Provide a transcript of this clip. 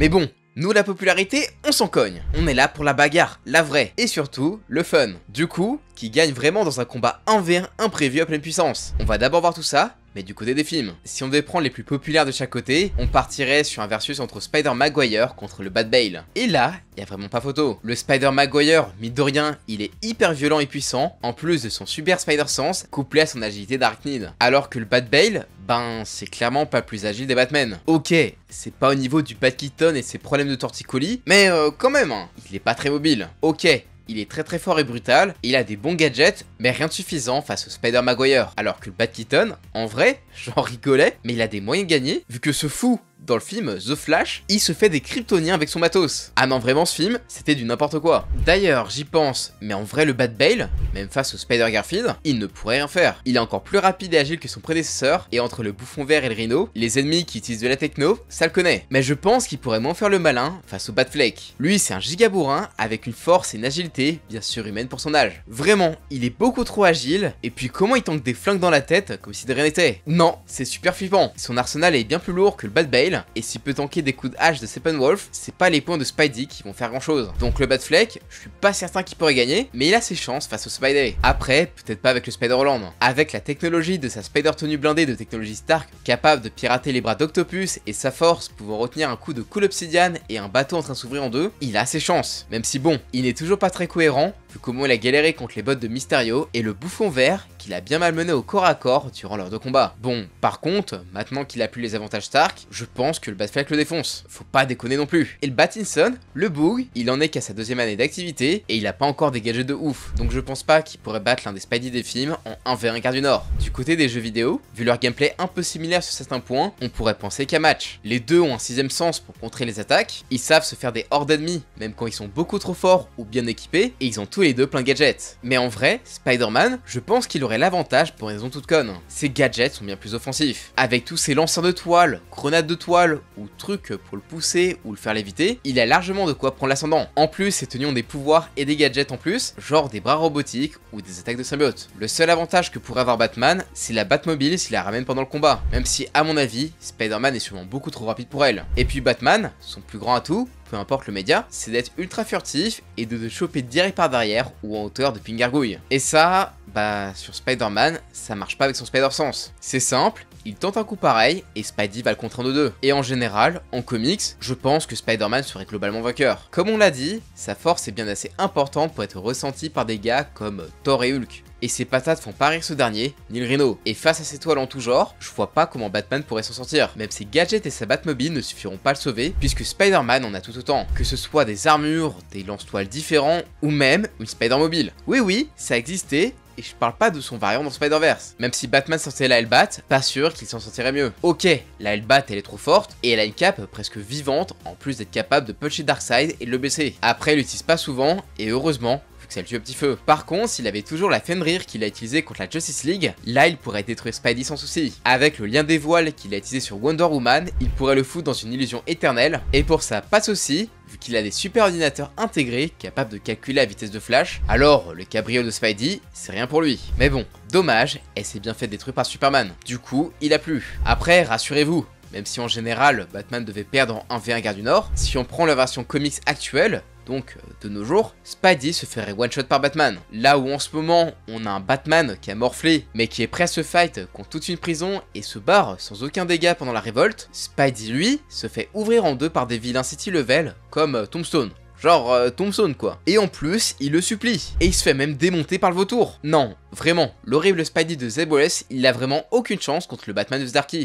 Mais bon, nous la popularité, on s'en cogne. On est là pour la bagarre, la vraie, et surtout, le fun. Du coup, qui gagne vraiment dans un combat 1v1 imprévu à pleine puissance. On va d'abord voir tout ça, mais du côté des films. Si on devait prendre les plus populaires de chaque côté, on partirait sur un versus entre Spider-Maguire contre le Bat Bale. Et là, y a vraiment pas photo. Le Spider-Maguire, mine de rien, il est hyper violent et puissant, en plus de son super Spider-Sense, couplé à son agilité d'Arachnid. Alors que le Bat Bale, ben c'est clairement pas plus agile des Batman. Ok, c'est pas au niveau du Bat Keaton et ses problèmes de torticolis, mais quand même, hein, il est pas très mobile. Ok, il est très fort et brutal, il a des bons gadgets, mais rien de suffisant face au Spider-Maguire. Alors que le Bat Keaton, en vrai, j'en rigolais, mais il a des moyens de gagner, vu que ce fou, dans le film The Flash, il se fait des kryptoniens avec son matos. Ah non, vraiment, ce film, c'était du n'importe quoi. D'ailleurs, j'y pense, mais en vrai, le Bat Bale, même face au Spider-Garfield, il ne pourrait rien faire. Il est encore plus rapide et agile que son prédécesseur, et entre le bouffon vert et le rhino, les ennemis qui utilisent de la techno, ça le connaît. Mais je pense qu'il pourrait moins faire le malin face au Batfleck. Lui, c'est un gigabourrin, avec une force et une agilité, bien sûr humaine pour son âge. Vraiment, il est beaucoup trop agile, et puis comment il tanque des flingues dans la tête, comme si de rien n'était. Non, c'est super flippant. Son arsenal est bien plus lourd que le Bat Bale, et s'il peut tanker des coups de hache de Steppenwolf, c'est pas les points de Spidey qui vont faire grand chose. Donc le Batfleck, je suis pas certain qu'il pourrait gagner, mais il a ses chances face au Spidey. Après, peut-être pas avec le Spider-Holland. Avec la technologie de sa Spider-tenue blindée de technologie Stark, capable de pirater les bras d'Octopus et sa force pouvant retenir un coup de Cool Obsidian et un bateau en train de s'ouvrir en deux, il a ses chances. Même si bon, il n'est toujours pas très cohérent, vu comment il a galéré contre les bots de Mysterio et le bouffon vert qu'il a bien malmené au corps à corps durant leurs deux combats. Bon, par contre, maintenant qu'il a plus les avantages Stark, je pense que le Batfleck le défonce. Faut pas déconner non plus. Et le Batinson, le Boog, il en est qu'à sa deuxième année d'activité et il a pas encore des gadgets de ouf. Donc je pense pas qu'il pourrait battre l'un des Spidey des films en 1v1 quart du Nord. Du côté des jeux vidéo, vu leur gameplay un peu similaire sur certains points, on pourrait penser qu'à match. Les deux ont un sixième sens pour contrer les attaques, ils savent se faire des hordes d'ennemis, même quand ils sont beaucoup trop forts ou bien équipés, et ils ont tous les deux plein de gadgets. Mais en vrai, Spider-Man, je pense qu'il aurait l'avantage pour une raison toute conne. Ses gadgets sont bien plus offensifs. Avec tous ses lanceurs de toile, grenades de toile ou trucs pour le pousser ou le faire léviter, il a largement de quoi prendre l'ascendant. En plus, ses tenues ont des pouvoirs et des gadgets en plus, genre des bras robotiques ou des attaques de symbiote. Le seul avantage que pourrait avoir Batman, c'est la Batmobile s'il la ramène pendant le combat. Même si, à mon avis, Spider-Man est sûrement beaucoup trop rapide pour elle. Et puis Batman, son plus grand atout, peu importe le média, c'est d'être ultra furtif et de te choper direct par derrière ou en hauteur depuis une gargouille. Et ça, bah sur Spider-Man, ça marche pas avec son Spider-Sense. C'est simple, il tente un coup pareil et Spidey va le contrer en 2-2. Et en général, en comics, je pense que Spider-Man serait globalement vainqueur. Comme on l'a dit, sa force est bien assez importante pour être ressentie par des gars comme Thor et Hulk. Et ses patates font pas rire ce dernier, ni le Rhino. Et face à ces toiles en tout genre, je vois pas comment Batman pourrait s'en sortir. Même ses gadgets et sa Batmobile ne suffiront pas à le sauver, puisque Spider-Man en a tout autant. Que ce soit des armures, des lance-toiles différents, ou même une Spider-Mobile. Oui, ça existait, et je parle pas de son variant dans Spider-Verse. Même si Batman sortait la Hellbat, pas sûr qu'il s'en sortirait mieux. Ok, la Hellbat elle est trop forte, et elle a une cape presque vivante, en plus d'être capable de puncher Darkseid et de le blesser. Après, elle l'utilise pas souvent, et heureusement, vu que ça le tue au petit feu. Par contre, s'il avait toujours la Fenrir qu'il a utilisée contre la Justice League, là il pourrait détruire Spidey sans souci. Avec le lien des voiles qu'il a utilisé sur Wonder Woman, il pourrait le foutre dans une illusion éternelle, et pour ça, pas de souci, vu qu'il a des super ordinateurs intégrés capables de calculer la vitesse de flash, alors le cabriole de Spidey, c'est rien pour lui. Mais bon, dommage, elle s'est bien fait détruire par Superman. Du coup, il a plu. Après, rassurez-vous, même si en général, Batman devait perdre en 1v1 Gare du Nord, si on prend la version comics actuelle, donc de nos jours, Spidey se ferait one-shot par Batman. Là où en ce moment, on a un Batman qui a morflé, mais qui est prêt à se fight contre toute une prison et se barre sans aucun dégât pendant la révolte, Spidey lui, se fait ouvrir en deux par des vilains city level comme Tombstone. Genre Tombstone quoi. Et en plus, il le supplie. Et il se fait même démonter par le vautour. Non, vraiment, l'horrible Spidey de Zeb Wallace, il a vraiment aucune chance contre le Batman de Zdarsky.